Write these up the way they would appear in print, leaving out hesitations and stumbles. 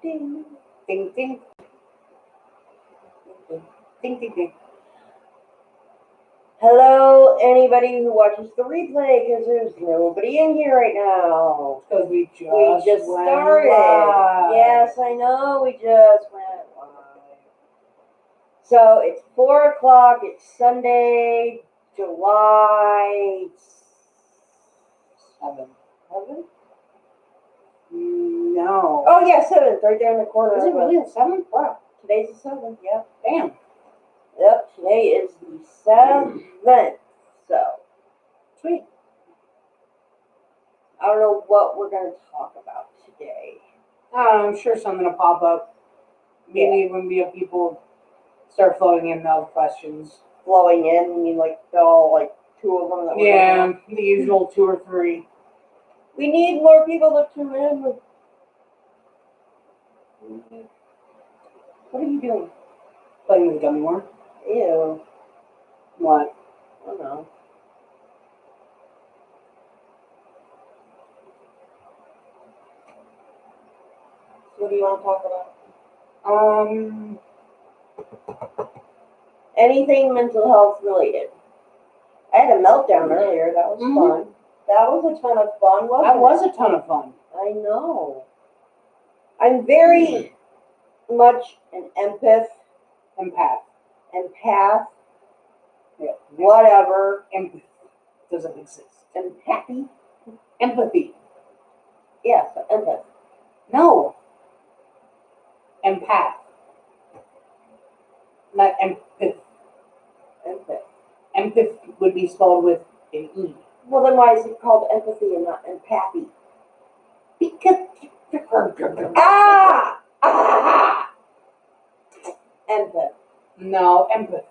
ding. Ding, ding. Ding, ding, ding. Hello, anybody who watches the replay, because there's nobody in here right now. Because we just went started. live. Yes, I know, we just went live. So it's 4 o'clock. It's Sunday, July 7th. No. Oh yeah, 7th, right there in the corner. Is it really the 7th? Wow, today's the 7th. Yep. Damn. Yep, today is the 7th. So, Sweet. I don't know what we're going to talk about today. I'm sure something will pop up. Maybe when people start floating in those questions. Flowing in, you mean like all like 2 of them that we're Yeah, the usual 2 or 3. We need more people to tune in. What are you doing? Playing with the gummy worm. Ew. What? I don't know. What do you want to talk about? Anything mental health related. I had a meltdown earlier. That was fun. That was a ton of fun, wasn't it? That was a ton of fun. I know. I'm very much an empath. Yeah. Whatever. Empathy doesn't exist. Empathy. Empathy. Yes, empath. No. Empath. Not empath. Empath. Empath would be spelled with an E. Well, then why is it called empathy and not empathy? Because. Ah! Empath. No, empath.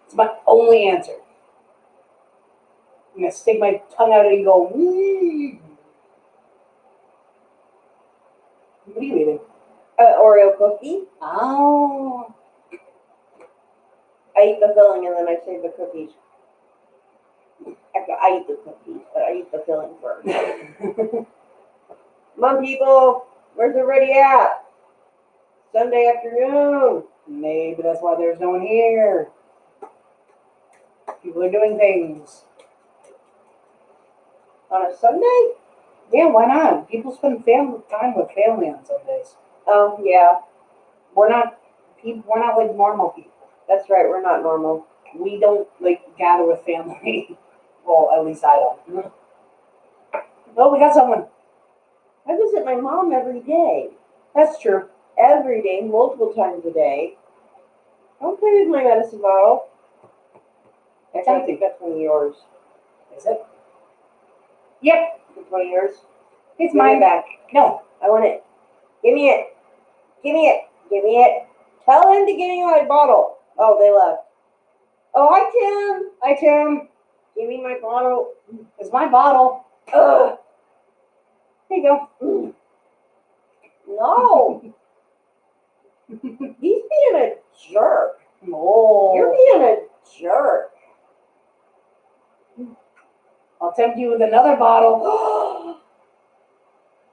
It's my only answer. I'm going to stick my tongue out and go, wee. What are you eating? Oreo cookie. Oh. I eat the filling and then I save the cookies. Actually, I eat the cookies, but I eat the filling first. Come on, people. Where's everybody at? Sunday afternoon. Maybe that's why there's no one here. People are doing things. On a Sunday? Yeah, why not? People spend time with family on Sundays. Oh, yeah. We're not like normal people. That's right, we're not normal. We don't like gather with family. Well, at least I don't. Oh, we got someone. I visit my mom every day. That's true. Every day, multiple times a day. Don't play with my medicine bottle. I think that's one of yours. Is it? Yep. It's one of yours. It's Give mine. it back. No. I want it. Give me it. Give me it. Give me it. Tell him to give me my bottle. Oh, they left. Oh, hi, Tim. Hi, Tim. Give me my bottle. It's my bottle. Ugh. Here you go. No. He's being a jerk. Oh. You're being a jerk. I'll tempt you with another bottle.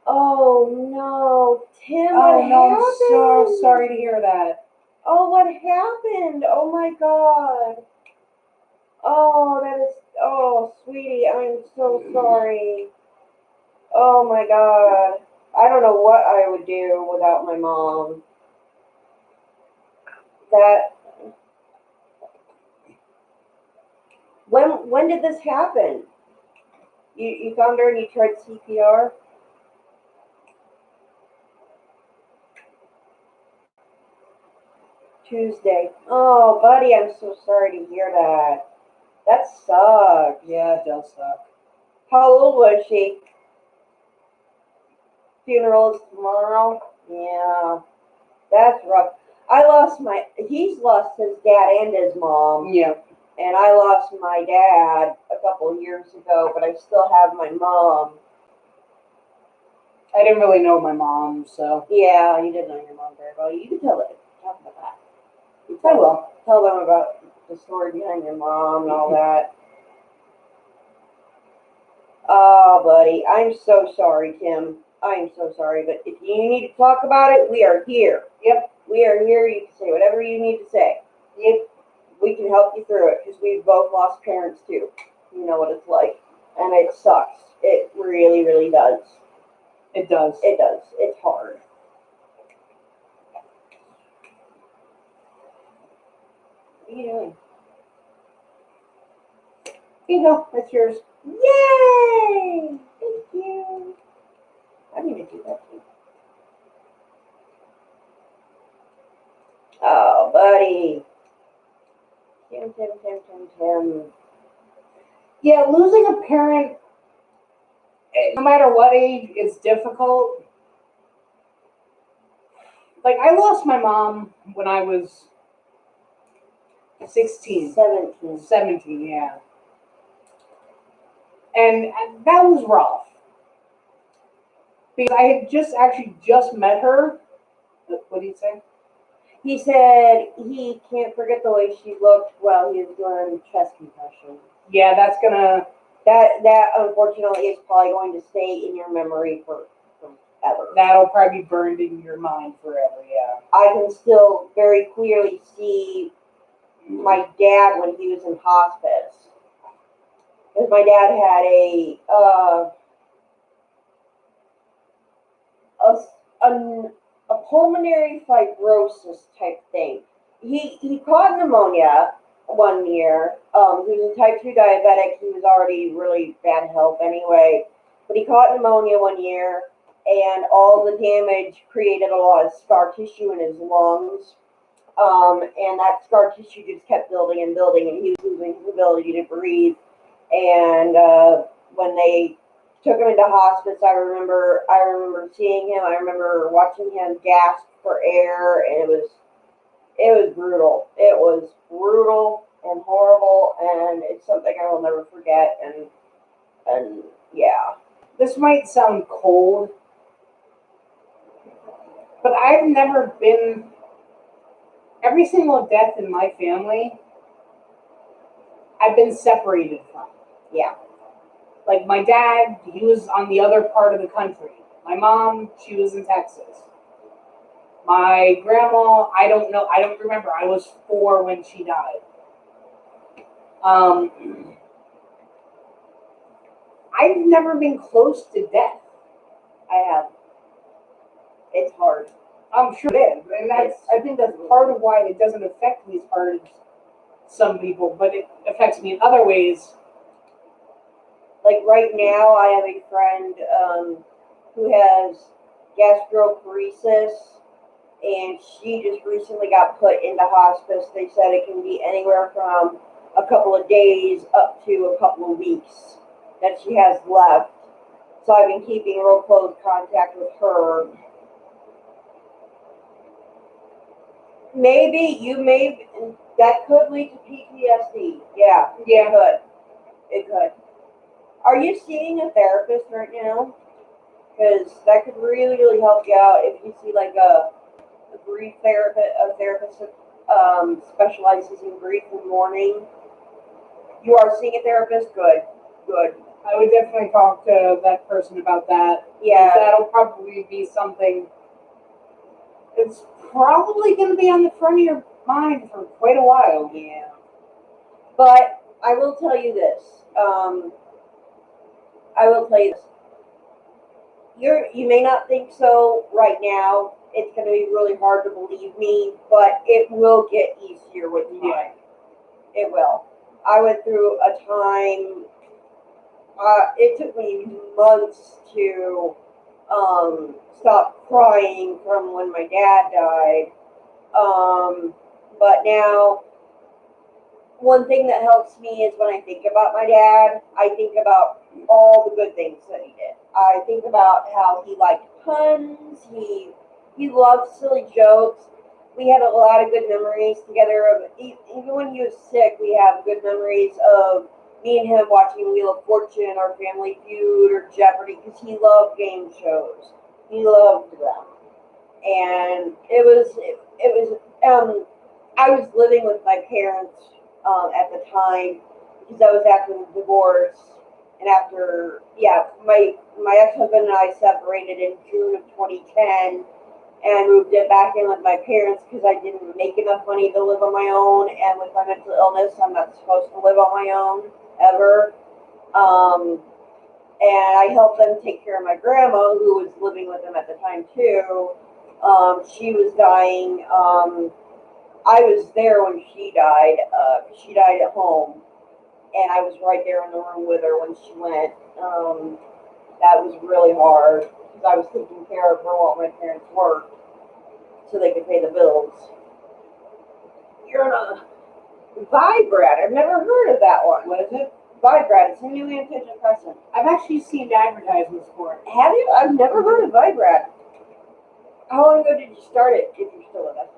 Oh, no. Tim, Oh, what no, happened? I'm so sorry to hear that. Oh, what happened? Oh, my God. Oh, sweetie, I'm so sorry. Oh, my God. I don't know what I would do without my mom. When did this happen? You found her and you tried CPR? Tuesday. Oh, buddy, I'm so sorry to hear that. That sucks. Yeah, it does suck. How old was she? Funeral is tomorrow? Yeah. That's rough. He's lost his dad and his mom. Yeah. And I lost my dad a couple years ago, but I still have my mom. I didn't really know my mom, so. Yeah, you did know your mom very well. You can talk about that. I will. Tell them about the story behind your mom and all that. Oh, buddy, I'm so sorry, Tim. I'm so sorry, but if you need to talk about it, we are here. Yep. We are here. You can say whatever you need to say. Yep. We can help you through it because we've both lost parents too. You know what it's like, and it sucks. It really, really does. It does. It does. It's hard. What are you doing? Here you go. That's yours. Yay! Thank you. I need to do that too. Oh, buddy. Tim. Yeah, losing a parent, no matter what age, is difficult. Like, I lost my mom when I was 16. 17, yeah. And that was rough. Because I had just met her. What did he say? He said he can't forget the way she looked while he was doing chest compression. Yeah, that's gonna... That unfortunately is probably going to stay in your memory forever. That'll probably be burned in your mind forever, yeah. I can still very clearly see my dad when he was in hospice. Because my dad had a pulmonary fibrosis type thing. He caught pneumonia one year. He was a type 2 diabetic. He was already really bad health anyway. But he caught pneumonia one year, and all the damage created a lot of scar tissue in his lungs. And that scar tissue just kept building and building, and he was losing his ability to breathe. And when they took him into hospice, I remember seeing him. I remember watching him gasp for air, and it was brutal. It was brutal and horrible, and it's something I will never forget. And yeah, this might sound cold, but I've never been... Every single death in my family, I've been separated from. Yeah. Like my dad, he was on the other part of the country. My mom, she was in Texas. My grandma, I don't know. I don't remember. I was 4 when she died. I've never been close to death. I have. It's hard. I'm sure it is. And I think that's part of why it doesn't affect me as hard as some people, but it affects me in other ways. Like right now, I have a friend who has gastroparesis, and she just recently got put into hospice. They said it can be anywhere from a couple of days up to a couple of weeks that she has left. So I've been keeping real close contact with her. That could lead to PTSD. Yeah, it could. Are you seeing a therapist right now? Because that could really, really help you out if you see like a grief therapist, a therapist that specializes in grief and mourning. You are seeing a therapist? Good. I would definitely talk to that person about that. Yeah. That'll probably be something that's probably going to be on the front of your mind for quite a while. Yeah. But I will tell you this. You may not think so right now. It's going to be really hard to believe me, but it will get easier with time. Yeah. It will. I went through a time. It took me months to stop crying from when my dad died. But now, one thing that helps me is when I think about my dad, I think about all the good things that he did. I think about how he liked puns. He loved silly jokes. We had a lot of good memories together. Even when he was sick, we have good memories of me and him watching Wheel of Fortune or Family Feud or Jeopardy because he loved game shows. He loved them. And I was living with my parents at the time because I was after the divorce, And after, my ex-husband and I separated in June of 2010 and moved it back in with my parents because I didn't make enough money to live on my own. And with my mental illness, I'm not supposed to live on my own ever. And I helped them take care of my grandma, who was living with them at the time too. She was dying. I was there when she died. She died at home, and I was right there in the room with her when she went. That was really hard because I was taking care of her while my parents worked, so they could pay the bills. You're on a Vibrad. I've never heard of that one. What is it? Vibrad. It's a new antidepressant. I've actually seen advertisements for it. Have you? I've never heard of Vibrad. How long ago did you start it, if you're still with us?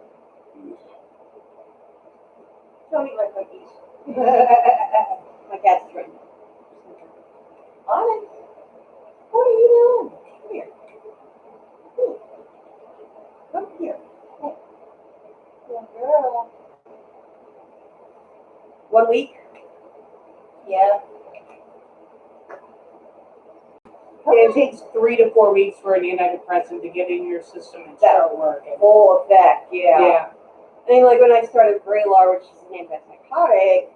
Don't eat my cookies. My cat's trying. Onyx, what are you doing? Come here. Come here. Hey. Good girl. 1 week? Yeah. It takes 3 to 4 weeks for an antidepressant to get in your system and start working. Full effect, yeah. Yeah. I mean, like when I started Vraylar, which is an antipsychotic,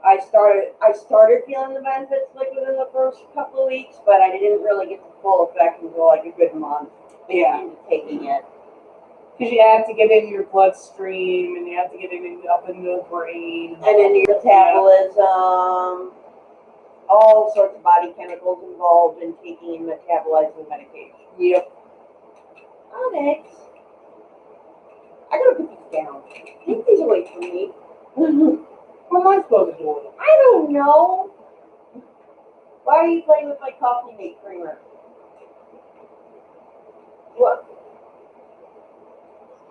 I started feeling the benefits like within the first couple of weeks, but I didn't really get the full effect until like a good month into taking it. Because you have to get into your bloodstream, and you have to get it up into the brain. And into your metabolism, all sorts of body chemicals involved in taking and metabolizing medication. Yep. Onyx, I gotta put these down. Take these away from me. What am I supposed to do with it? I don't know. Why are you playing with my coffee mate creamer? What?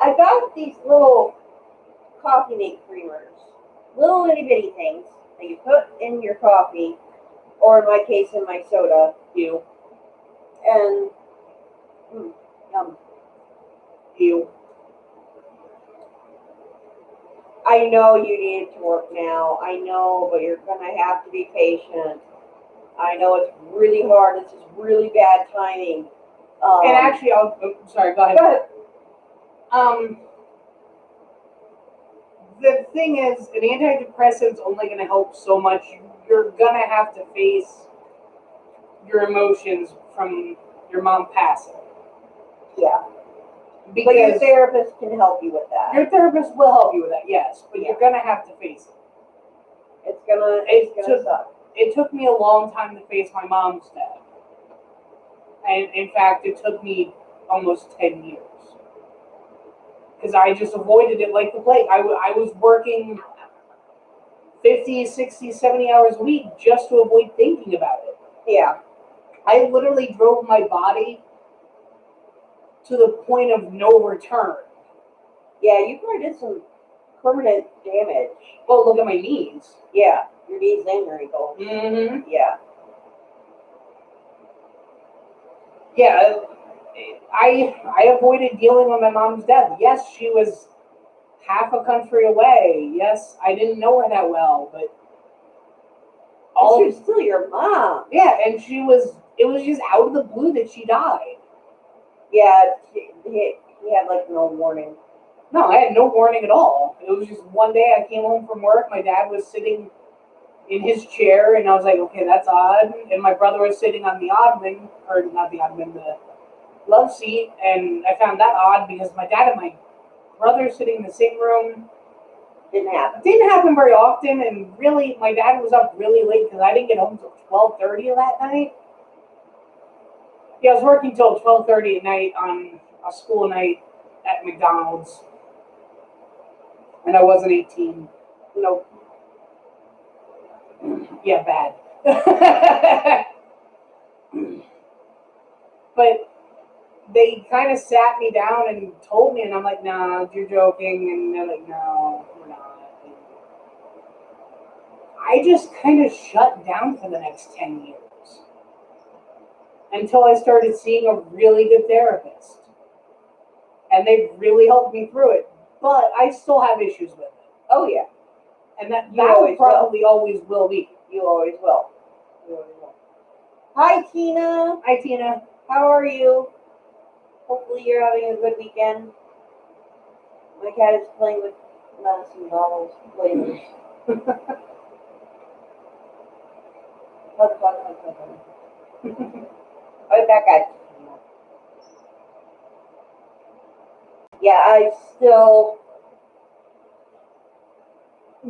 I got these little coffee mate creamers. Little itty bitty things that you put in your coffee, or in my case, in my soda. Ew. And, yum. Ew. I know you need it to work now. I know, but you're gonna have to be patient. I know it's really hard. This is really bad timing. And actually, sorry, go ahead. Go ahead. The thing is, an antidepressant's only going to help so much. You're going to have to face your emotions from your mom passing. Yeah. Because But your therapist can help you with that. your therapist will help you with that, yes, but you're going to have to face it. It's gonna suck. It took me a long time to face my mom's death. And in fact, it took me almost 10 years. Because I just avoided it like the plague. I was working 50, 60, 70 hours a week just to avoid thinking about it. Yeah. I literally drove my body to the point of no return. Yeah, you probably did some permanent damage. Well, look at my knees. Yeah, your knees and your ankles. Mm-hmm. Yeah. Yeah, I avoided dealing with my mom's death. Yes, she was half a country away. Yes, I didn't know her that well, but She was still your mom. Yeah, and it was just out of the blue that she died. Yeah, he had like no warning. No, I had no warning at all. It was just one day I came home from work, my dad was sitting in his chair, and I was like, okay, that's odd. And my brother was sitting on the ottoman, or not the ottoman, the love seat, and I found that odd because my dad and my brother sitting in the same room. Didn't happen. It didn't happen very often, and really, my dad was up really late because I didn't get home until 12:30 that night. Yeah, I was working till 12:30 at night on a school night at McDonald's, and I wasn't 18. Nope. Yeah, bad. But they kind of sat me down and told me, and I'm like, nah, you're joking. And they're like, no, we're not. And I just kind of shut down for the next 10 years until I started seeing a really good therapist. And they really helped me through it. But I still have issues with it. Oh, yeah. And that always probably always will be. You always will. You always will. Hi, Tina. Hi, Tina. How are you? Hopefully you're having a good weekend. My cat is playing with medicine bottles, flavors. Hug, hug, hug, hug, hug. Right back at you. Yeah, I still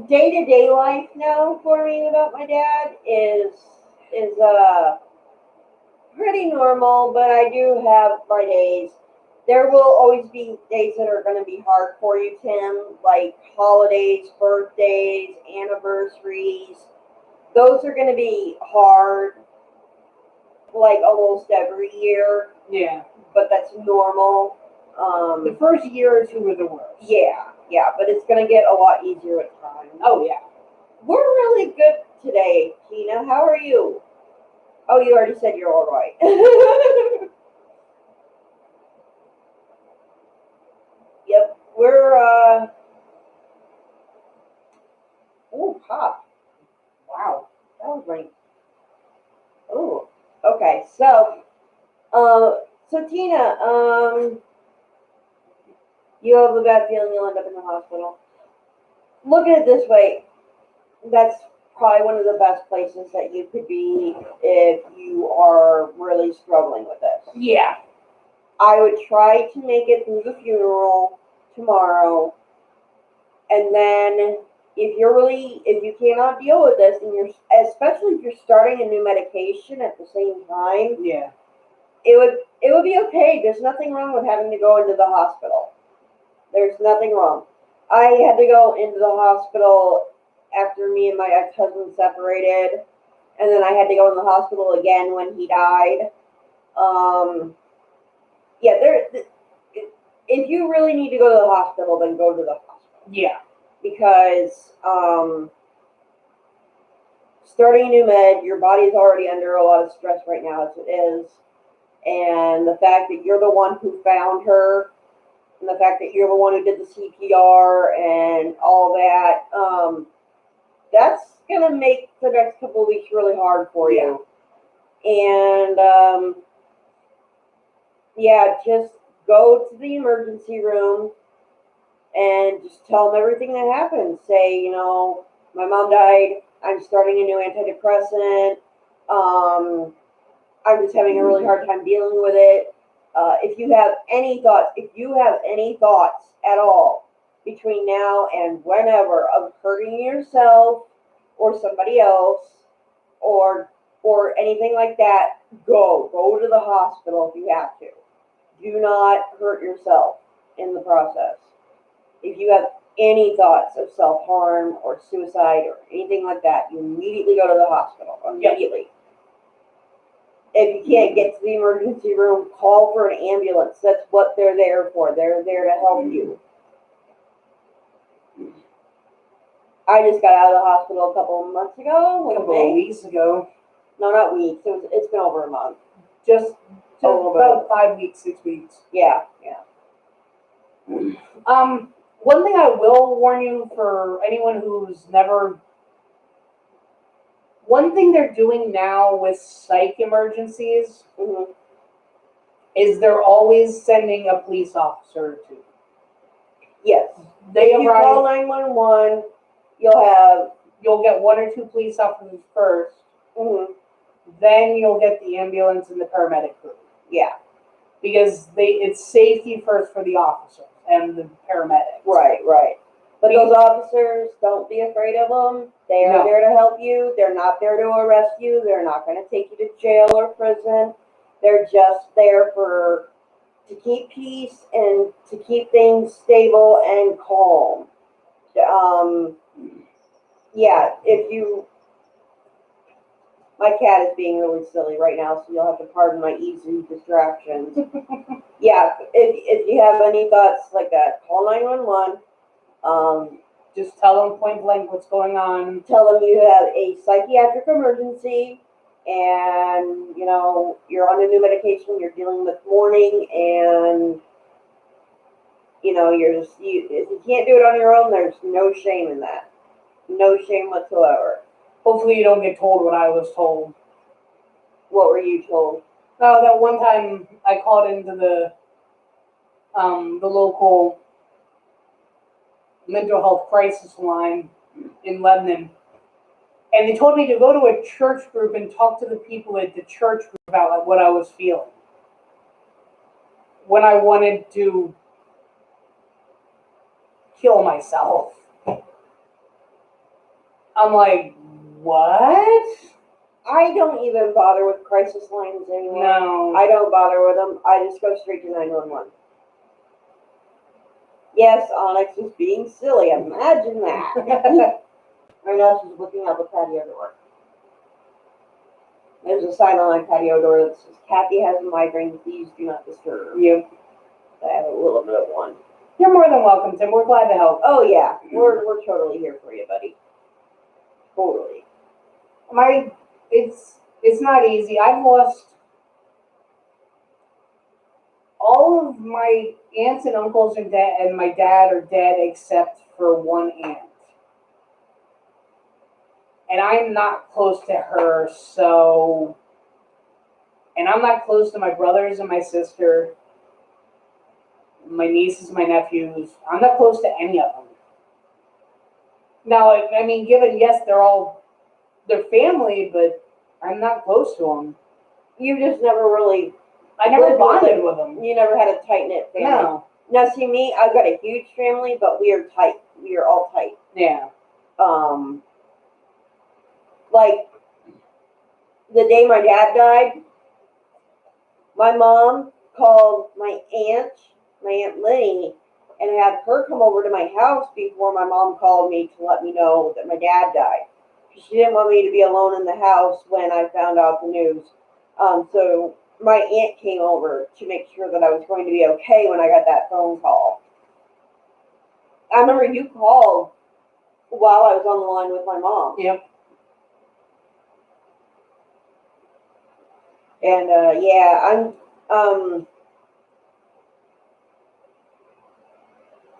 day-to-day life now for me without my dad is pretty normal, but I do have my days. There will always be days that are going to be hard for you, Tim, like holidays, birthdays, anniversaries. Those are going to be hard, like almost every year, Yeah. but that's normal. The first year or two were the worst. Yeah, but it's going to get a lot easier with time. Oh, yeah. We're really good today, Tina. How are you? Oh, you already said you're all right. Yep, we're, ooh, pop. Wow, that was right. Ooh, okay, so Tina, you have a bad feeling you'll end up in the hospital. Look at it this way. That's probably one of the best places that you could be if you are really struggling with this. Yeah. I would try to make it through the funeral tomorrow, and then if you cannot deal with this, and especially if you're starting a new medication at the same time, Yeah. it would be okay. There's nothing wrong with having to go into the hospital. There's nothing wrong. I had to go into the hospital after me and my ex-husband separated, and then I had to go in the hospital again when he died. Yeah, if you really need to go to the hospital, then go to the hospital. Yeah. Because starting a new med, your body's already under a lot of stress right now as it is. And the fact that you're the one who found her, and the fact that you're the one who did the CPR and all that, that's going to make the next couple of weeks really hard for you. And, yeah, just go to the emergency room and just tell them everything that happened. Say, my mom died. I'm starting a new antidepressant. I'm just having a really hard time dealing with it. If you have any thoughts at all between now and whenever of hurting yourself or somebody else or anything like that, go to the hospital if you have to. Do not hurt yourself in the process. If you have any thoughts of self-harm or suicide or anything like that, you immediately go to the hospital. Immediately. If you can't get to the emergency room, call for an ambulance. That's what they're there for. They're there to help you. I just got out of the hospital a couple of months ago. A couple of weeks ago. No, not weeks. It's been over a month. Just about 5 weeks, 6 weeks. Yeah. One thing I will warn you for anyone who's never. One thing they're doing now with psych emergencies is they're always sending a police officer to. Yes. They if you arrive, call 911, you'll get 1 or 2 police officers first. Then you'll get the ambulance and the paramedic crew. Yeah. Because it's safety first for the officer and the paramedics. Right. But those officers, don't be afraid of them. They are there to help you. They're not there to arrest you. They're not going to take you to jail or prison. They're just there to keep peace and to keep things stable and calm. Yeah, my cat is being really silly right now, so you'll have to pardon my easy distractions. Yeah, if you have any thoughts like that, call 911. Just tell them point blank what's going on. Tell them you have a psychiatric emergency, and you're on a new medication. You're dealing with mourning, and if you can't do it on your own, there's no shame in that. No shame whatsoever. Hopefully you don't get told what I was told. What were you told? Oh, that one time I called into the local mental health crisis line in Lebanon, and they told me to go to a church group and talk to the people at the church group about like, what I was feeling when I wanted to kill myself. I'm like, what? I don't even bother with crisis lines anymore. No. I don't bother with them. I just go straight to 911. Yes, Onyx is being silly. Imagine that. Right now she's looking out the patio door. There's a sign on my patio door that says, Cathy has a migraine, please do not disturb. You. I have a little bit of one. You're more than welcome, Tim. We're glad to help. Oh yeah, we're totally here for you, buddy. Totally. It's not easy. I've lost all of my aunts and uncles and my dad are dead except for one aunt. And I'm not close to her, and I'm not close to my brothers and my sister, my nieces, my nephews. I'm not close to any of them. Now, I mean, given, yes, they're family, but I'm not close to them. You just never really. I never bonded with them. You never had a tight knit family. No. Now, see me, I've got a huge family, but we are tight. We are all tight. Yeah. Like the day my dad died, my mom called my Aunt Lenny, and had her come over to my house before my mom called me to let me know that my dad died. She didn't want me to be alone in the house when I found out the news. So my aunt came over to make sure that I was going to be okay when I got that phone call. I remember you called while I was on the line with my mom. Yep. And yeah, I'm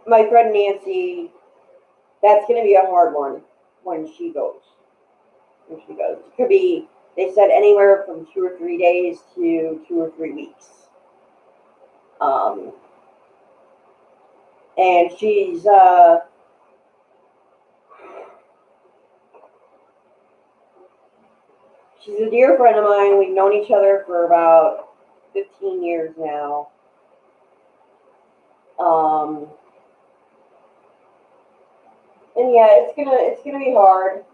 my friend Nancy, that's going to be a hard one when she goes. It could be, they said, anywhere from 2 or 3 days to 2 or 3 weeks. And she's a dear friend of mine. We've known each other for about 15 years now. And yeah, it's gonna be hard.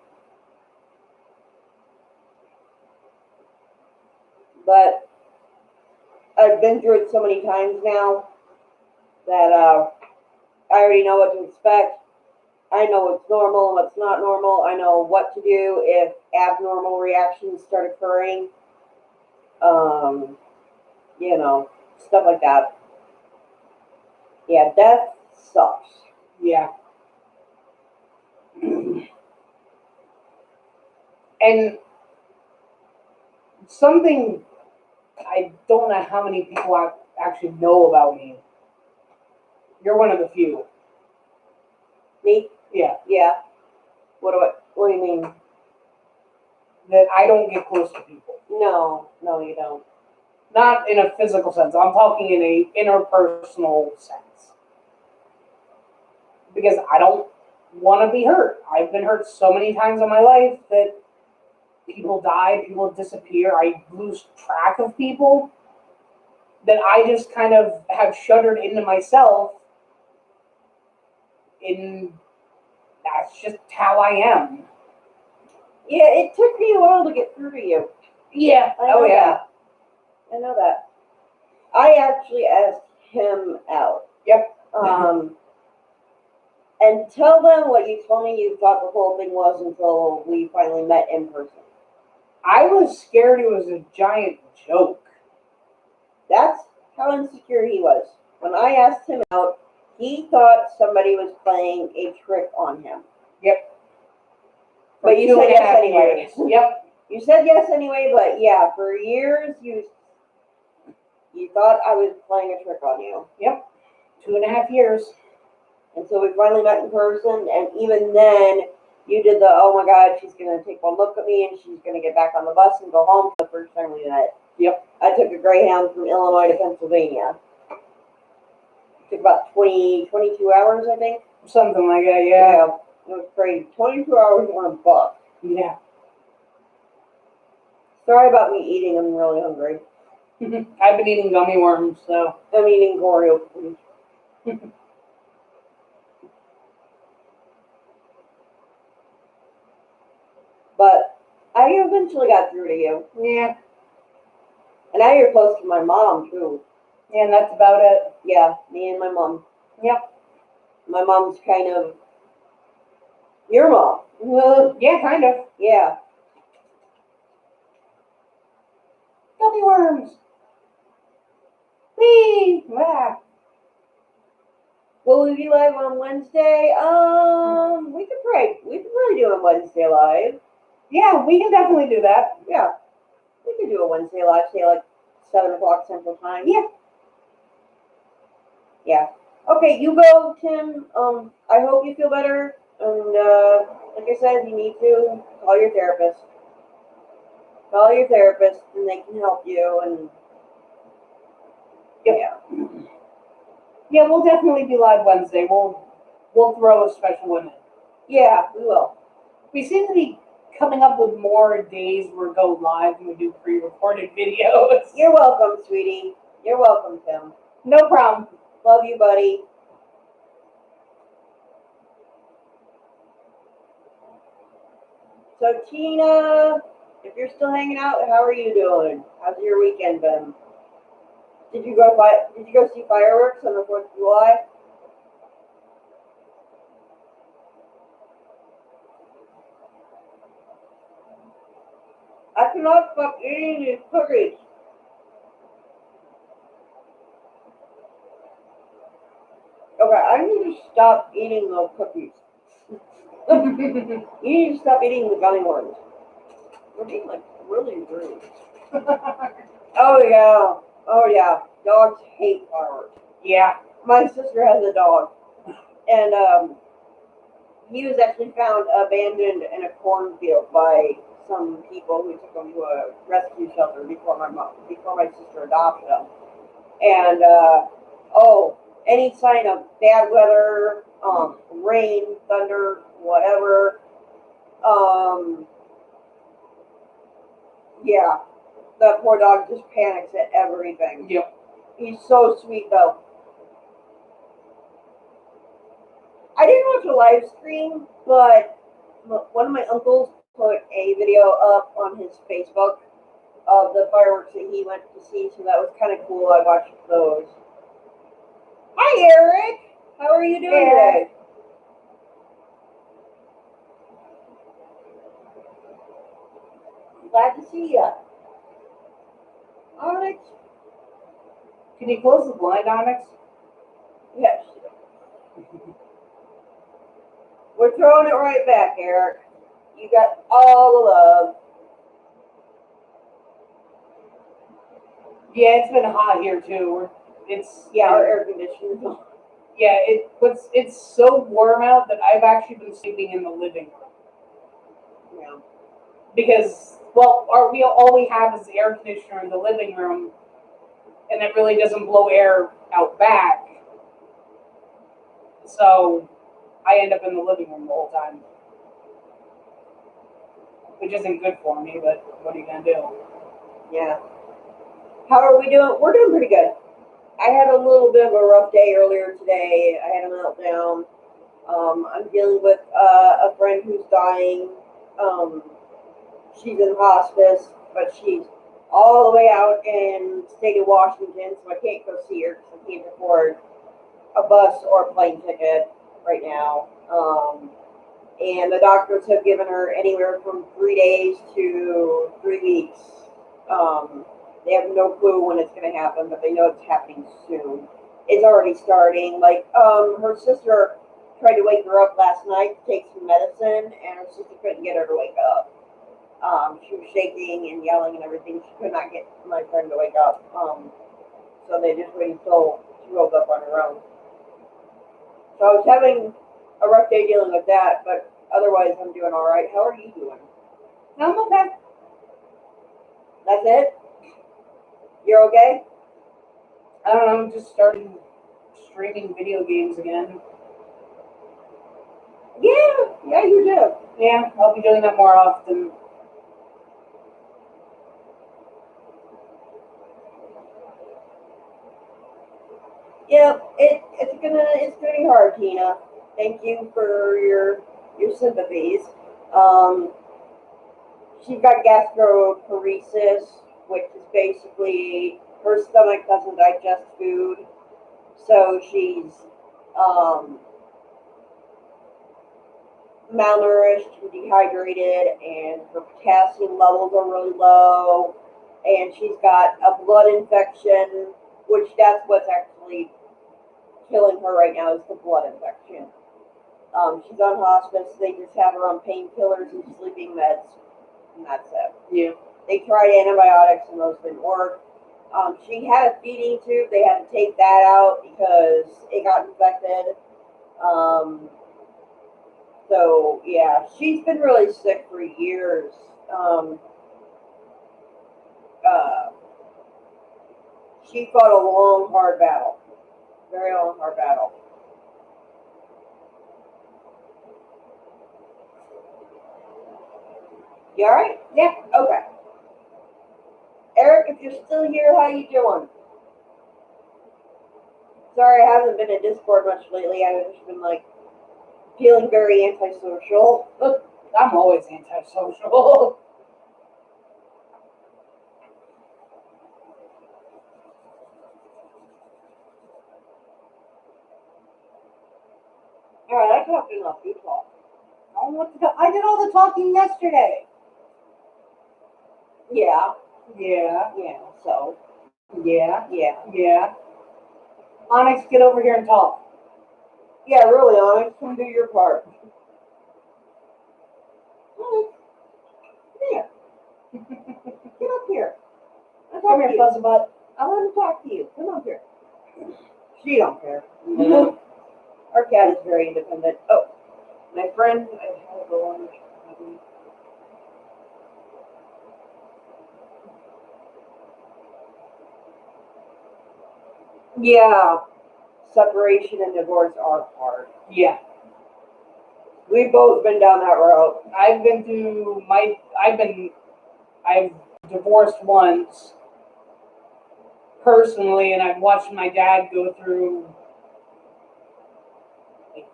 But I've been through it so many times now that I already know what to expect. I know what's normal and what's not normal. I know what to do if abnormal reactions start occurring. You know, stuff like that. Yeah, death sucks. Yeah. And something I don't know how many people actually know about me. You're one of the few. Me? Yeah. Yeah. What do you mean? That I don't get close to people. No, you don't. Not in a physical sense. I'm talking in a interpersonal sense. Because I don't want to be hurt. I've been hurt so many times in my life that people die, people disappear. I lose track of people that I just kind of have shuddered into myself. That's just how I am. Yeah, it took me a while to get through to you. Yeah. I know that. I actually asked him out. Yep. And tell them what you told me you thought the whole thing was until we finally met in person. I was scared it was a giant joke. That's how insecure he was. When I asked him out, he thought somebody was playing a trick on him. Yep. But you said yes anyway. Years. Yep. You said yes anyway, but yeah, for years you thought I was playing a trick on you. Yep. 2.5 years. And so we finally met in person, and even then, You did the, oh my God, she's going to take one look at me and she's going to get back on the bus and go home the first time we met. Yep. I took a Greyhound from Illinois to Pennsylvania. It took about 22 hours, I think. Something like that, yeah. It was crazy. 22 hours on a bus. Yeah. Sorry about me eating. I'm really hungry. I've been eating gummy worms, so. I'm eating Oreo cookies. But I eventually got through to you. Yeah. And now you're close to my mom, too. Yeah, and that's about it. Yeah, me and my mom. Yep. My mom's kind of your mom. Yeah, kind of. Yeah. Gummy worms. Whee! Wow. Will we be live on Wednesday? We could probably do a Wednesday live. Yeah, we can definitely do that. Yeah. We could do a Wednesday live, say like 7 o'clock Central Time. Yeah. Yeah. Okay, you go, Tim. I hope you feel better. And like I said, if you need to, call your therapist. Call your therapist and they can help you and Yep. yeah. Yeah, we'll definitely be live Wednesday. We'll throw a special one in. Yeah, we will. We seem to be coming up with more days where we go live and we do pre-recorded videos. You're welcome, sweetie. You're welcome, Tim. No problem. Love you, buddy. So, Tina, if you're still hanging out, how are you doing? How's your weekend been? Did you go see fireworks on the 4th of July? I cannot stop eating these cookies. Okay, I need to stop eating those cookies. You need to stop eating the gummy worms. We're being like really rude. Oh yeah. Dogs hate fireworks. Yeah. My sister has a dog, and he was actually found abandoned in a cornfield by some people who took him to a rescue shelter before my sister adopted him. And any sign of bad weather, rain, thunder, whatever, yeah, that poor dog just panics at everything. Yep. He's so sweet though. I didn't watch a live stream, but one of my uncles put a video up on his Facebook of the fireworks that he went to see, so that was kind of cool. I watched those. Hi, Eric. How are you doing today? Glad to see you. Onyx? Can you close the blind, Onyx? Yes. We're throwing it right back, Eric. You got all the love. Yeah, it's been hot here too. Our air conditioning. Yeah, it's so warm out that I've actually been sleeping in the living room. Yeah. Because all we have is the air conditioner in the living room, and it really doesn't blow air out back. So I end up in the living room the whole time, which isn't good for me. But what are you gonna do? Yeah. How are we doing? We're doing pretty good. I had a little bit of a rough day earlier today. I had a meltdown. I'm dealing with a friend who's dying. She's in hospice, but she's all the way out in the state of Washington, so I can't go see her because I can't afford a bus or a plane ticket right now. And the doctors have given her anywhere from 3 days to 3 weeks. They have no clue when it's going to happen, but they know it's happening soon. It's already starting. Like, her sister tried to wake her up last night to take some medicine, and her sister couldn't get her to wake up. She was shaking and yelling and everything. She could not get my friend to wake up. So they just waited until she woke up on her own. So I was having a rough day dealing with that, but otherwise I'm doing all right. How are you doing? I'm okay. That's it? You're okay? I don't know, just started streaming video games again. Yeah, you do. Yeah, I'll be doing that more often. Yeah, it's gonna be hard, Tina. Thank you for your sympathies. Um, she's got gastroparesis, which is basically her stomach doesn't digest food, so she's um, malnourished and dehydrated, and her potassium levels are really low, and she's got a blood infection, which that's what's actually killing her right now is the blood infection. She's on hospice. They just have her on painkillers and sleeping meds, and that's it. Yeah. They tried antibiotics, and those didn't work. She had a feeding tube. They had to take that out because it got infected. So, yeah, she's been really sick for years. She fought a long, hard battle. Very long, hard battle. You alright? Yeah. Okay. Eric, if you're still here, how you doing? Sorry, I haven't been in Discord much lately. I've just been, feeling very antisocial. I'm always antisocial. Alright, I talked enough. You talk. I did all the talking yesterday. Yeah. Yeah. Yeah, so. Yeah. Yeah. Yeah. Onyx, get over here and talk. Yeah, really, Onyx, come do your part. Onyx, here. Get up here. Come here, fuzzy butt. I want to talk to you. Come up here. She don't care. No. Our cat is very independent. Oh, my friend, I have a go on. Yeah, separation and divorce are hard. Yeah. We've both been down that road. I've divorced once personally, and I've watched my dad go through like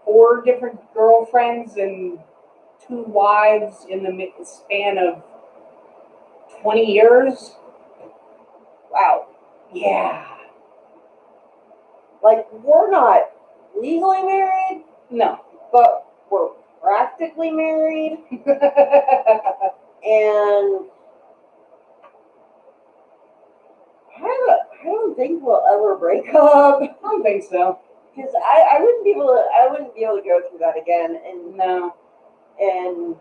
4 different girlfriends and 2 wives in the span of 20 years. Wow. Yeah. We're not legally married, No. but we're practically married, and I don't think we'll ever break up. I don't think so. Because I wouldn't be able to go through that again, and No. and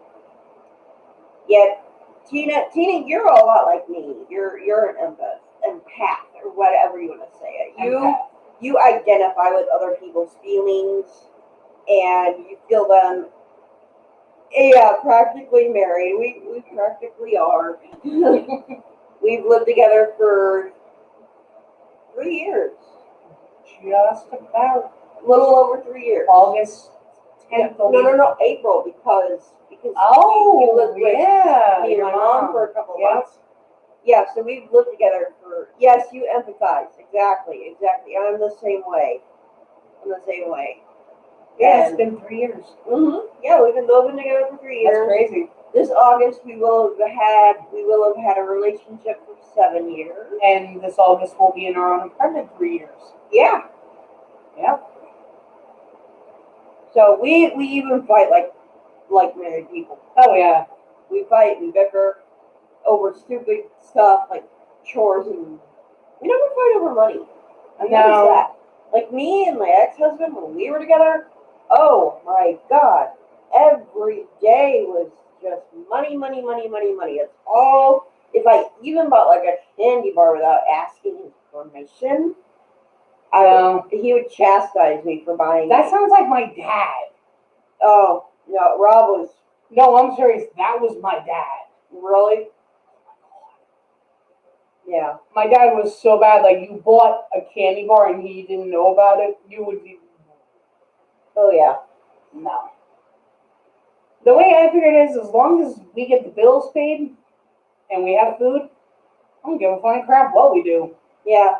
yet Tina, you're a lot like me. You're an empath, or whatever you want to say it. You identify with other people's feelings, and you feel them. Yeah, practically married. We practically are. We've lived together for 3 years. Just about. A little over 3 years. August 10th. No, April, because Oh, you lived with yeah. me and my mom for a couple of Yep. months. Yeah, so we've lived together for, yes, you empathize. Exactly. I'm the same way. Yeah, it's And- been 3 years. Yeah, we've been living together for 3 years. That's crazy. This August we will have had a relationship for 7 years. And this August we'll be in our own apartment 3 years. Yeah. Yep. So we even fight like married people. Oh yeah. We fight, we bicker over stupid stuff like chores, and we never fight over money. I noticed that. Like me and my ex-husband, when we were together, oh my God, every day was just money. It's all, if I even bought like a candy bar without asking his permission, he would chastise me for buying That it. sounds like my dad. Oh, No, Rob was No, I'm serious. That was my dad. really, yeah. My dad was so bad. Like, you bought a candy bar and he didn't know about it, you would be, Oh yeah. no. The way I figure it is, as long as we get the bills paid and we have food, I don't give a flying crap what we do. Yeah.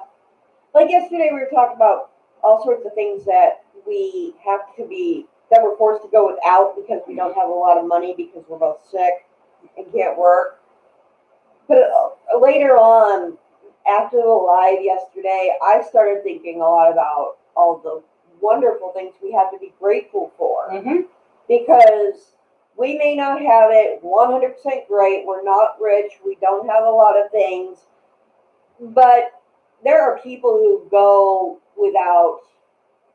Like yesterday, we were talking about all sorts of things that we have to be, that we're forced to go without because we don't have a lot of money because we're both sick and can't work. But later on, after the live yesterday, I started thinking a lot about all the wonderful things we have to be grateful for. Mm-hmm. Because we may not have it 100% great, we're not rich, we don't have a lot of things, but there are people who go without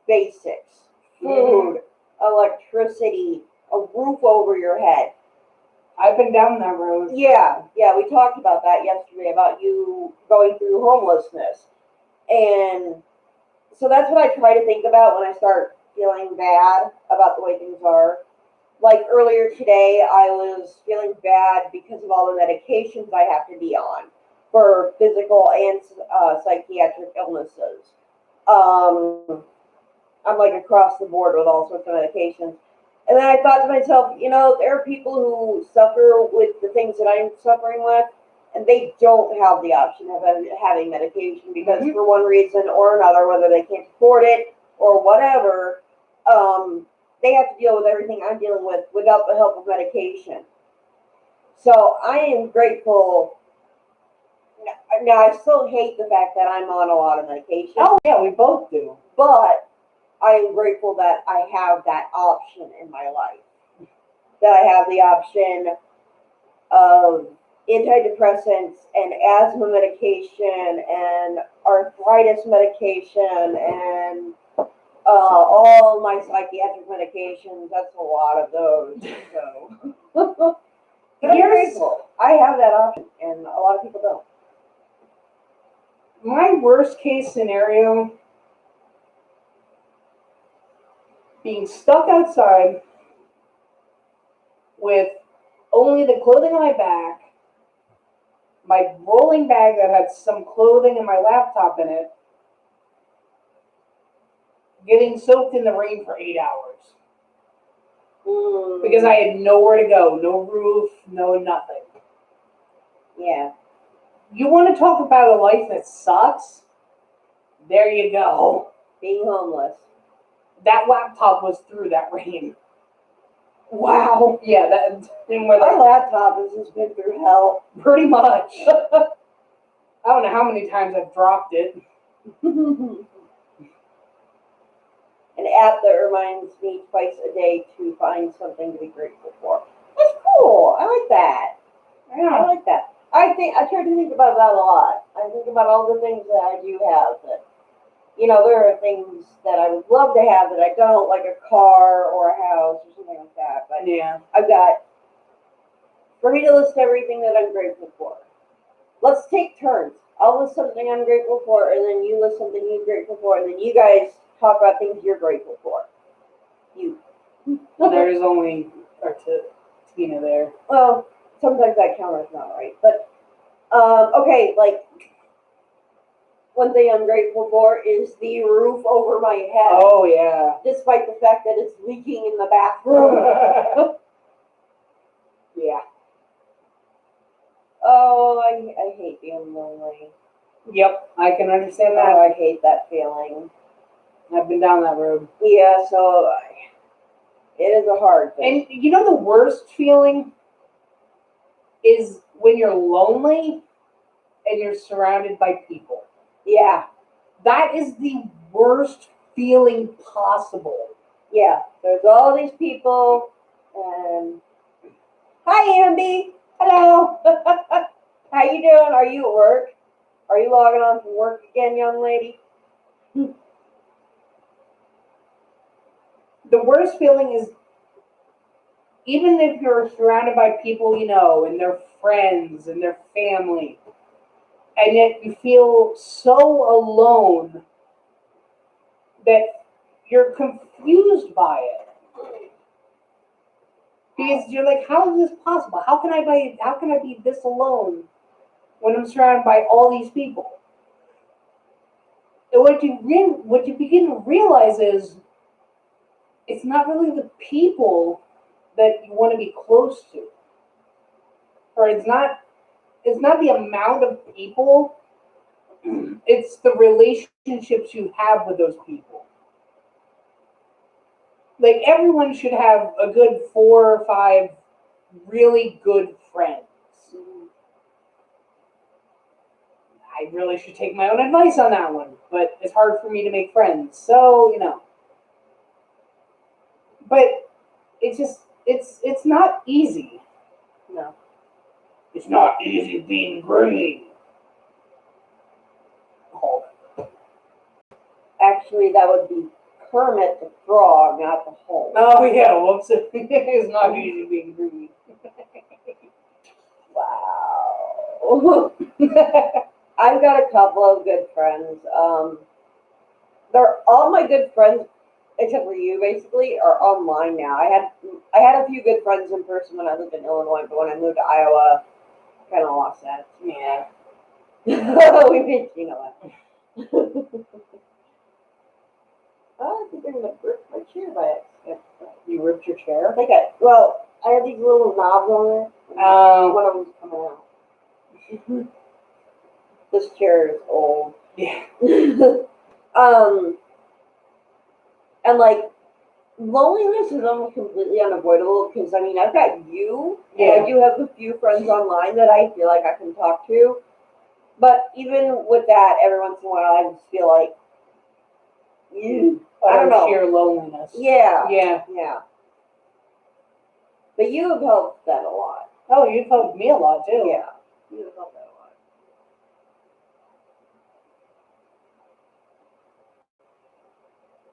basics: food, electricity, a roof over your head. I've been down that road. Yeah, we talked about that yesterday, about you going through homelessness. And so that's what I try to think about when I start feeling bad about the way things are. Like earlier today, I was feeling bad because of all the medications I have to be on for physical and psychiatric illnesses. I'm like across the board with all sorts of medications. And then I thought to myself, there are people who suffer with the things that I'm suffering with, and they don't have the option of having medication because for one reason or another, whether they can't afford it or whatever, they have to deal with everything I'm dealing with without the help of medication. So I am grateful. Now, I still hate the fact that I'm on a lot of medication. Oh, yeah, we both do. But I am grateful that I have that option in my life. That I have the option of antidepressants and asthma medication and arthritis medication and all my psychiatric medications. That's a lot of those. So, but I'm grateful. I have that option, and a lot of people don't. My worst case scenario, being stuck outside with only the clothing on my back, my rolling bag that had some clothing and my laptop in it, getting soaked in the rain for 8 hours. Because I had nowhere to go, no roof, no nothing. Yeah. You want to talk about a life that sucks? There you go. Being homeless. That laptop was through that rain. Wow. Yeah, that. My laptop has just been through hell. Pretty much. I don't know how many times I've dropped it. An app that reminds me twice a day to find something to be grateful for. That's cool. I like that. Yeah. I like that. I try to think about that a lot. I think about all the things that I do have that, there are things that I would love to have that I don't, like a car or a house or something like that. But Yeah. I've got, for me to list everything that I'm grateful for. Let's take turns. I'll list something I'm grateful for, and then you list something you're grateful for, and then you guys talk about things you're grateful for. You. There's only Tina there. Well, sometimes that counter's not right. But, okay, like, one thing I'm grateful for is the roof over my head. Oh, yeah. Despite the fact that it's leaking in the bathroom. Yeah. Oh, I hate being lonely. Yep, I can understand that. Oh, I hate that feeling. I've been down that road. Yeah, so it is a hard thing. And the worst feeling is when you're lonely and you're surrounded by people. Yeah. That is the worst feeling possible. Yeah, there's all these people, and hi, Amby. Hello. How you doing? Are you at work? Are you logging on from work again, young lady? The worst feeling is, even if you're surrounded by people you know, and their friends and their family, and yet you feel so alone that you're confused by it. Because you're like, how is this possible? How can I be this alone when I'm surrounded by all these people? And what you begin to realize is it's not really the people that you want to be close to. Or it's not the amount of people, it's the relationships you have with those people. Like, everyone should have a good 4 or 5 really good friends. I really should take my own advice on that one, but it's hard for me to make friends. So, But it's not easy. No. It's not easy being green. Oh. Actually, that would be Kermit the Frog, not the Hulk. Oh yeah, whoops. It's not easy being green. Wow. I've got a couple of good friends. They're all my good friends, except for you, basically, are online now. I had a few good friends in person when I lived in Illinois, but when I moved to Iowa, kind of lost that. Yeah. We made that. Oh, I think I'm gonna rip my chair by accident. You ripped your chair? I think I have these little knobs on it. One of them's coming out. This chair is old. Yeah. And like, loneliness is almost completely unavoidable because I've got you, and I do have a few friends online that I feel like I can talk to. But even with that, every once in a while, I just feel like, I don't know. Sheer loneliness. Yeah. Yeah. But you have helped that a lot. Oh, you've helped me a lot too. Yeah. You have helped that a lot.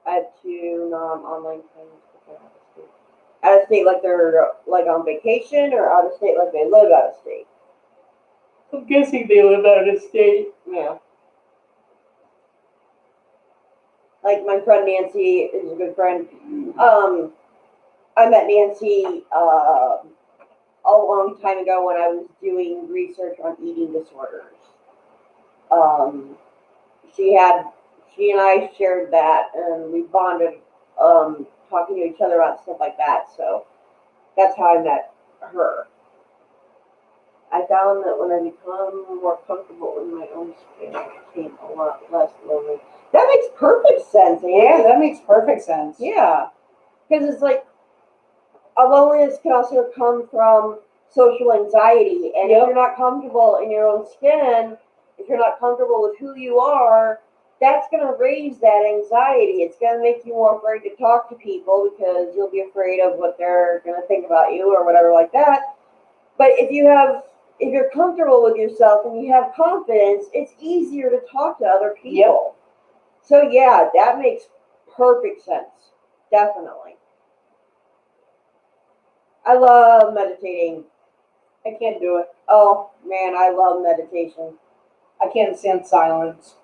I have 2 online friends out of state, like they're like on vacation, or out of state, like they live out of state. I'm guessing they live out of state. Yeah. Like my friend Nancy is a good friend. I met Nancy a long time ago when I was doing research on eating disorders. She and I shared that, and we bonded, talking to each other about stuff like that. So that's how I met her. I found that when I become more comfortable in my own skin, I became a lot less lonely. That makes perfect sense, Andy. Yeah, that makes perfect sense. Yeah, because it's like, a loneliness can also come from social anxiety, and if you're not comfortable in your own skin, if you're not comfortable with who you are, that's going to raise that anxiety. It's going to make you more afraid to talk to people because you'll be afraid of what they're going to think about you or whatever like that. But if you're comfortable with yourself and you have confidence, it's easier to talk to other people. Yep. So yeah, that makes perfect sense. Definitely. I love meditating. I can't do it. Oh man, I love meditation. I can't stand silence.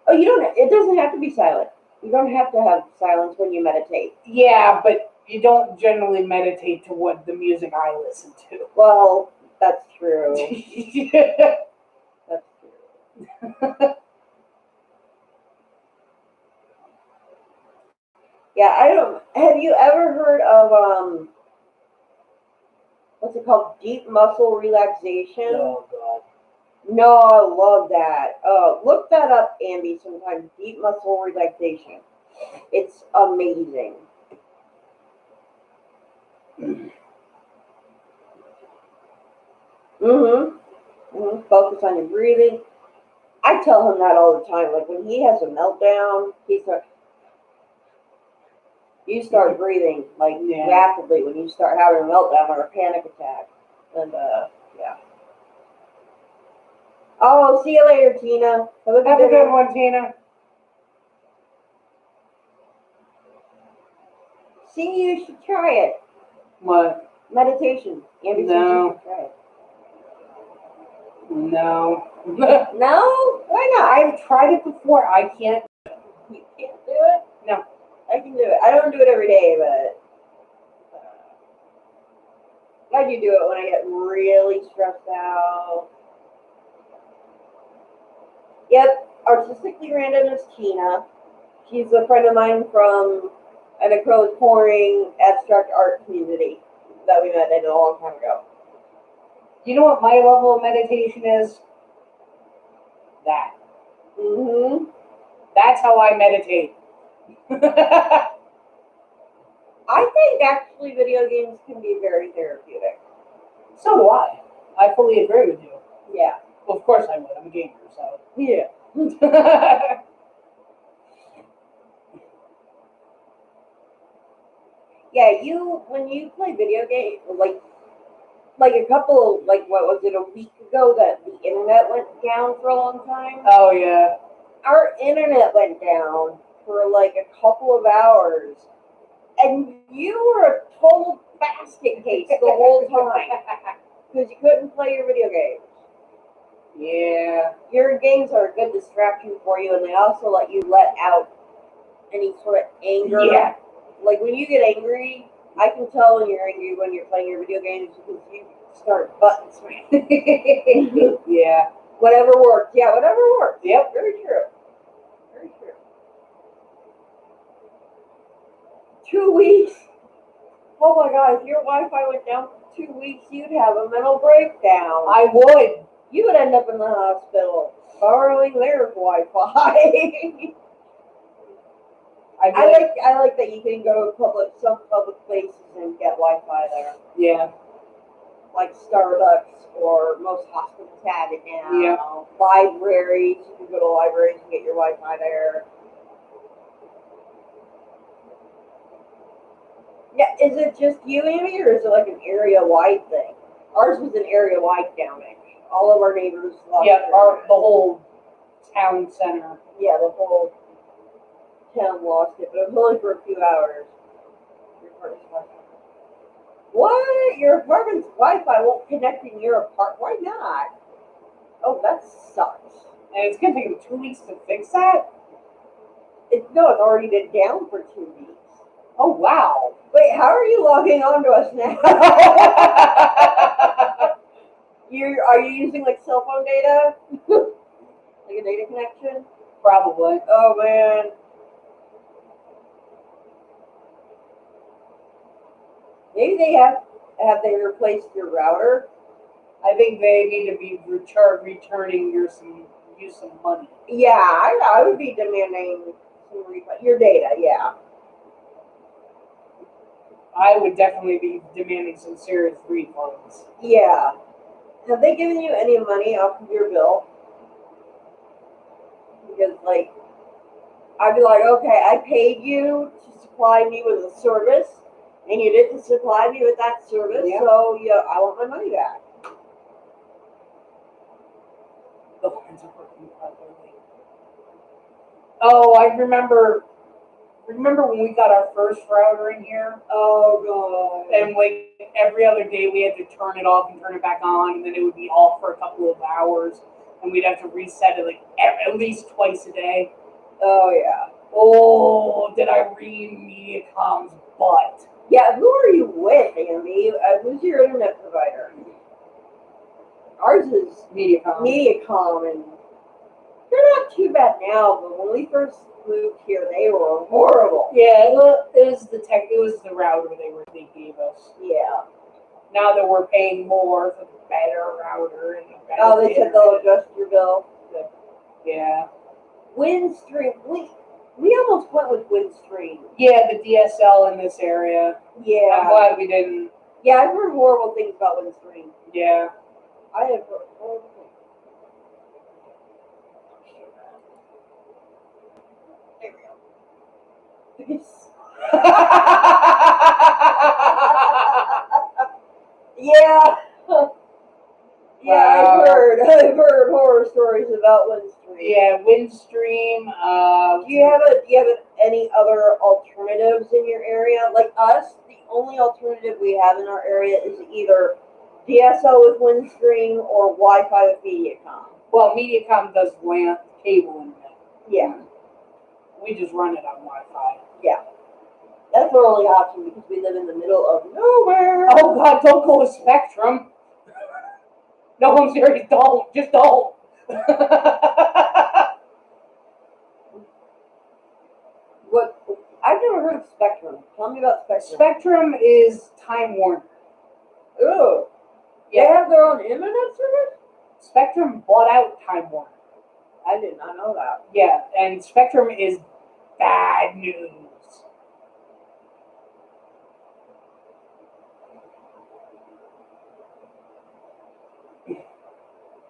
Oh, it doesn't have to be silent. You don't have to have silence when you meditate. Yeah, but you don't generally meditate to what the music I listen to. Well, that's true. That's true. Yeah, have you ever heard of, what's it called? Deep muscle relaxation? Oh, God. No, I love that. Look that up, Andy, sometime. Deep muscle relaxation. It's amazing. Focus on your breathing. I tell him that all the time. Like when he has a meltdown, you start breathing like rapidly when you start having a meltdown or a panic attack. And yeah. Oh, see you later, Tina. Have a good one, Tina. See, you should try it. What? Meditation. Andy, no. You should try it. No. No? Why not? I've tried it before. I can't. You can't do it? No. I can do it. I don't do it every day, but I do it when I get really stressed out. Yep, artistically random is Tina. She's a friend of mine from an acrylic pouring abstract art community that we met in a long time ago. You know what my level of meditation is? That. Mm-hmm. That's how I meditate. I think actually video games can be very therapeutic. So do I. I fully agree with you. Yeah. Well, of course I would. I'm a gamer, so. Yeah. Yeah, when you play video games, like a couple, like what was it, a week ago that the internet went down for a long time? Oh, yeah. Our internet went down for like a couple of hours. And you were a total basket case the whole time. Because you couldn't play your video games. Yeah. Your games are a good distraction for you, and they also let you let out any sort of anger. Yeah. Like when you get angry, I can tell when you're angry when you're playing your video games because you start button smashing. Yeah. Whatever works. Yeah, whatever works. Yep. Very true. Very true. 2 weeks. Oh my God, if your Wi-Fi went down for 2 weeks, you'd have a mental breakdown. I would. You would end up in the hospital borrowing their Wi-Fi. I like that you can go to some public places and get Wi-Fi there. Yeah. Like Starbucks or most hospitals have it now. Yeah. Libraries, you can go to libraries and get your Wi-Fi there. Yeah, is it just you, Amy, or is it like an area-wide thing? Ours was an area-wide damage. All of our neighbors lost Yeah, their the whole town center. Yeah, the whole town lost it, but it was only for a few hours. What? Your apartment's Wi-Fi won't connect in your apartment? Why not? Oh, that sucks. And it's going to take them 2 weeks to fix that? No, it's already been down for 2 weeks. Oh, wow. Wait, how are you logging on to us now? Are you using like cell phone data? Like a data connection? Probably. Oh, man. Maybe they replaced your router? I think they need to be returning you some money. Yeah, I would be demanding some refund. Your data, yeah. I would definitely be demanding some serious refunds. Yeah. Have they given you any money off of your bill? Because, like, I'd be like, okay, I paid you to supply me with a service, and you didn't supply me with that service, Yeah. so yeah, I want my money back. The lines are working properly. Oh, I remember when we got our first router in here? Oh, God. And like every other day we had to turn it off and turn it back on, and then it would be off for a couple of hours, and we'd have to reset it like at least twice a day. Oh, yeah. Oh, did I read Mediacom's butt? Yeah, who are you with, Amy? Who's your internet provider? Ours is Mediacom, and they're not too bad now, but when we first moved here, they were horrible. Yeah, it was the router they gave us. Yeah. Now that we're paying more for the better router and the better Oh, they said they'll adjust your bill. Good. Yeah. Windstream, we almost went with Windstream. Yeah, the DSL in this area. Yeah. I'm glad we didn't. Yeah, I've heard horrible things about Windstream. Yeah. I have heard horrible things. There we go. Yeah. Yeah, Wow. I've heard horror stories about Windstream. Yeah, Windstream. Do you have any other alternatives in your area? Like us, the only alternative we have in our area is either DSL with Windstream or Wi-Fi with Mediacom. Well, Mediacom does LAN cable internet. Yeah. We just run it on Wi-Fi. Yeah. That's our only option because we live in the middle of nowhere. Oh God, don't go with Spectrum. No, I'm serious. Don't. Just don't. What? I've never heard of Spectrum. Tell me about Spectrum. Spectrum is Time Warner. Ooh. They have their own internet service? Spectrum bought out Time Warner. I did not know that. Yeah, and Spectrum is bad news.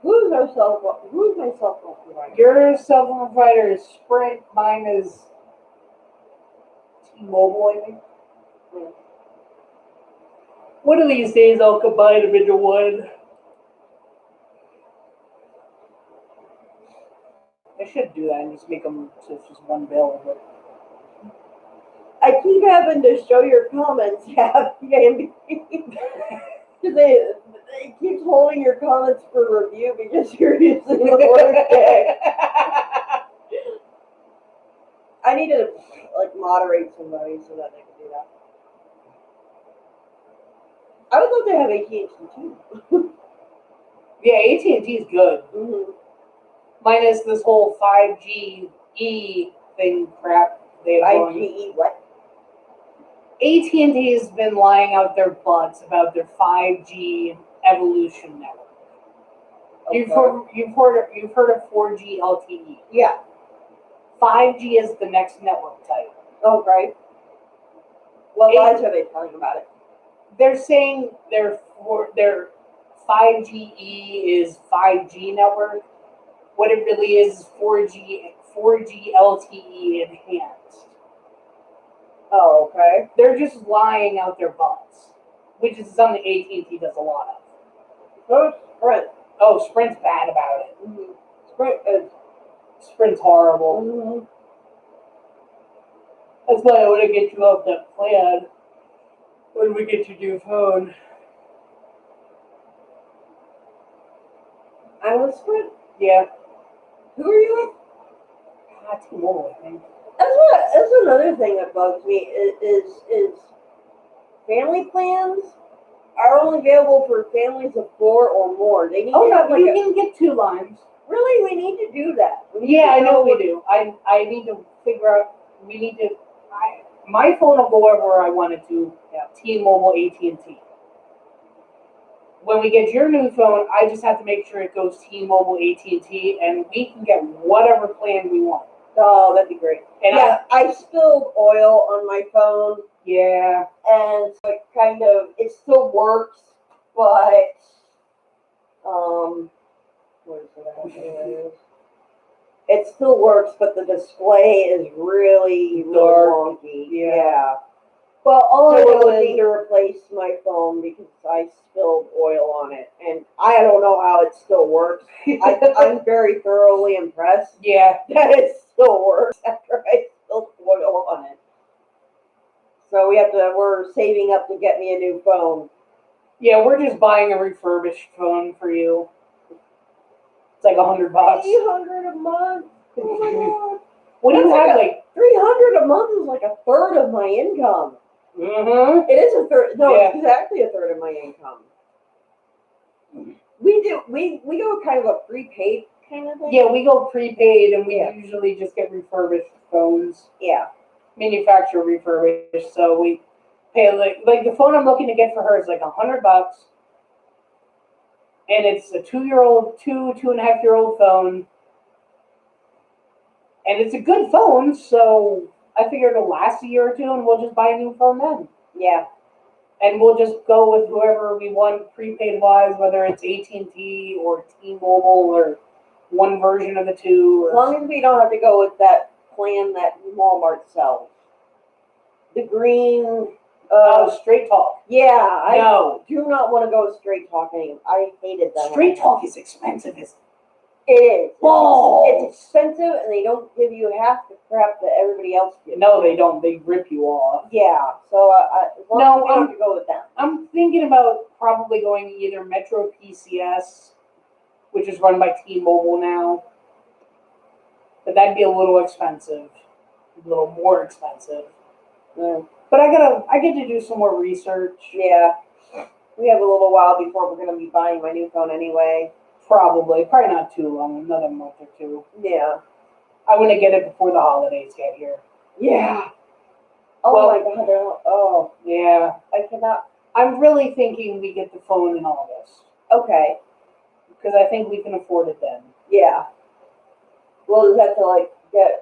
Who's my cell phone provider? Your cell phone provider is Sprint. Mine is T-Mobile, I think. Hmm. One of these days I'll combine them into one. I should do that and just make them just one bill. But I keep having to show your comments tab, because it keeps holding your comments for review because you're using the word dick. I need to moderate somebody so that they can do that. I would love to have AT&T too. Yeah, AT&T is good. Mm-hmm. Minus this whole 5G E thing crap they have going. 5G what? AT&T has been lying out their butts about their 5G evolution network. Okay. You've heard of 4G LTE. Yeah. 5G is the next network type. Oh, right. What lies are they telling about it? They're saying their 5GE is 5G network. What it really is 4G LTE enhanced. Oh, okay. They're just lying out their butts, which is something AT&T does a lot of. So is Sprint. Oh, Sprint's bad about it. Mm-hmm. Sprint is. Sprint's horrible. Mm-hmm. That's why I want to get you off that plan when we get your new phone. I'm with Sprint. Yeah. Who are you with? T-Mobile, I think. That's another thing that bugs me is family plans are only available for families of 4 or more. They need to have you can get 2 lines. Really, we need to do that. I know we do. I need to figure out. We need to. My phone will go wherever I want it to. Yeah. T-Mobile, AT&T. When we get your new phone, I just have to make sure it goes T-Mobile, AT&T, and we can get whatever plan we want. Oh, that'd be great. And yeah, I spilled oil on my phone. Yeah. And so it still works, but what is it? It still works, but the display is really Dark. wonky. Yeah. Well, all I So know is to replace my phone because I spilled oil on it, and I don't know how it still works. I'm very thoroughly impressed Yeah. that it still works after I spilled oil on it. So we're saving up to get me a new phone. Yeah, we're just buying a refurbished phone for you. It's like $100. $300 a month. Oh my god! What do you have? Like $300 a month is like a third of my income. Mm-hmm. It is a third. No, Yeah. It's exactly a third of my income. We go kind of a prepaid kind of thing. Yeah, we go prepaid, and we usually just get refurbished phones. Yeah. Manufacturer refurbished, so we pay like the phone I'm looking to get for her is like $100, and it's a 2.5-year-old phone, and it's a good phone. So I figured it'll last a year or two, and we'll just buy a new phone then. Yeah. And we'll just go with whoever we want prepaid wise, whether it's AT&T or T-Mobile or one version of the two. As long as we don't have to go with that plan that Walmart sells. The green. Straight Talk. Yeah, I do not want to go Straight Talking. I hated that. Straight Talk is expensive. It is. Balls. It's expensive, and they don't give you half the crap that everybody else gives. No, they don't. They rip you off. Yeah. So as long as we don't have to go with them. I'm thinking about probably going either Metro PCS, which is run by T-Mobile now, but that'd be a little expensive, a little more expensive. Yeah. But I get to do some more research. Yeah. We have a little while before we're gonna be buying my new phone anyway. Probably not too long, another month or two. Yeah. I want to get it before the holidays get here. Yeah. Oh Well, my god. Oh, Yeah. I cannot. I'm really thinking we get the phone in August. Okay. Because I think we can afford it then. Yeah. We'll just have to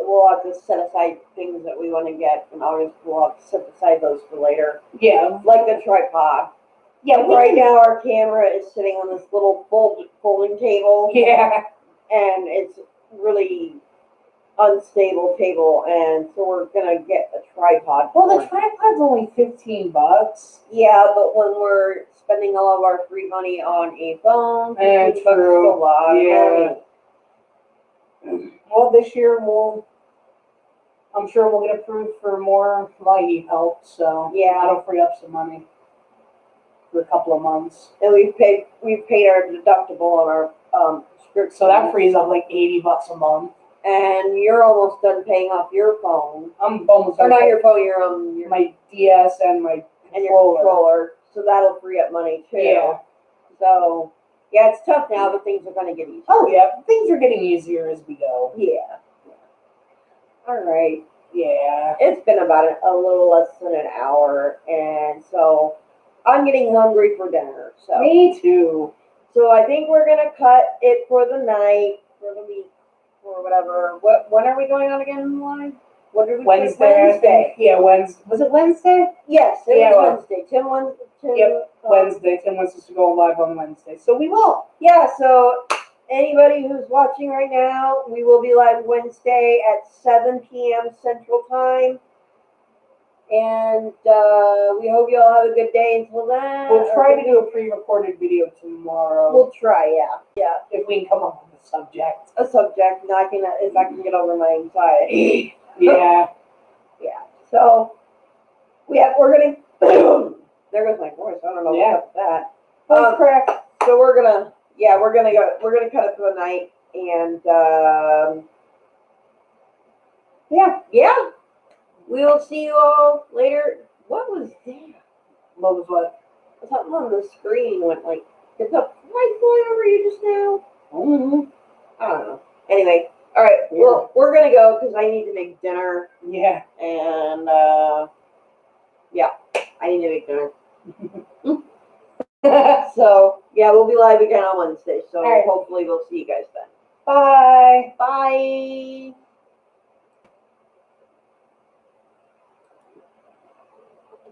we'll have to set aside things that we want to get in August. We'll have to set aside those for later. Yeah. Like the tripod. Yeah, Like right now our camera is sitting on this little folding table. Yeah. And it's really unstable table, and so we're gonna get a tripod. Well, the tripod's only $15. Yeah, but when we're spending all of our free money on a phone, $15 is true. a lot of money. Well, this year I'm sure we'll get approved for more light help, so Yeah. that'll free up some money for a couple of months. And we've paid our deductible on our subscription. So that frees up like $80 a month. And you're almost done paying off your phone. I'm almost Or done. not your phone, your my DS and my and your controller. So that'll free up money too. Yeah. So yeah, it's tough now, but things are gonna get easier. Oh yeah, things are getting easier as we go. Yeah. All right. Yeah. It's been about a little less than an hour, and so I'm getting hungry for dinner. So Me too. So I think we're gonna cut it for the night, for the week, or whatever. When are we going on again, Lauren? What did we Wednesday. Wednesday. Yeah, Wednesday. Was it Wednesday? Yes, it Yeah, was Wednesday. Tim Wednesday. Tim wants us to go live on Wednesday, so we will. Yeah. So anybody who's watching right now, we will be live Wednesday at 7 p.m. Central Time. And we hope you all have a good day until then. We'll try to do a pre-recorded video tomorrow. We'll try, yeah. If we can come up with a subject. A subject, if I can get over my anxiety. Yeah. Yeah. So we're gonna. There goes my voice. I don't know what's up with that. Voice crack. So we're gonna cut it for the night, and yeah. We will see you all later. What was that? What was what? Something on the screen went like, did the light fly over you just now? Mm-hmm. I don't know. Anyway, all right. Yeah. Well, we're gonna go because I need to make dinner, Yeah. and I need to make dinner. So yeah, we'll be live again on Wednesday. So All right. hopefully we'll see you guys then. Bye. Bye.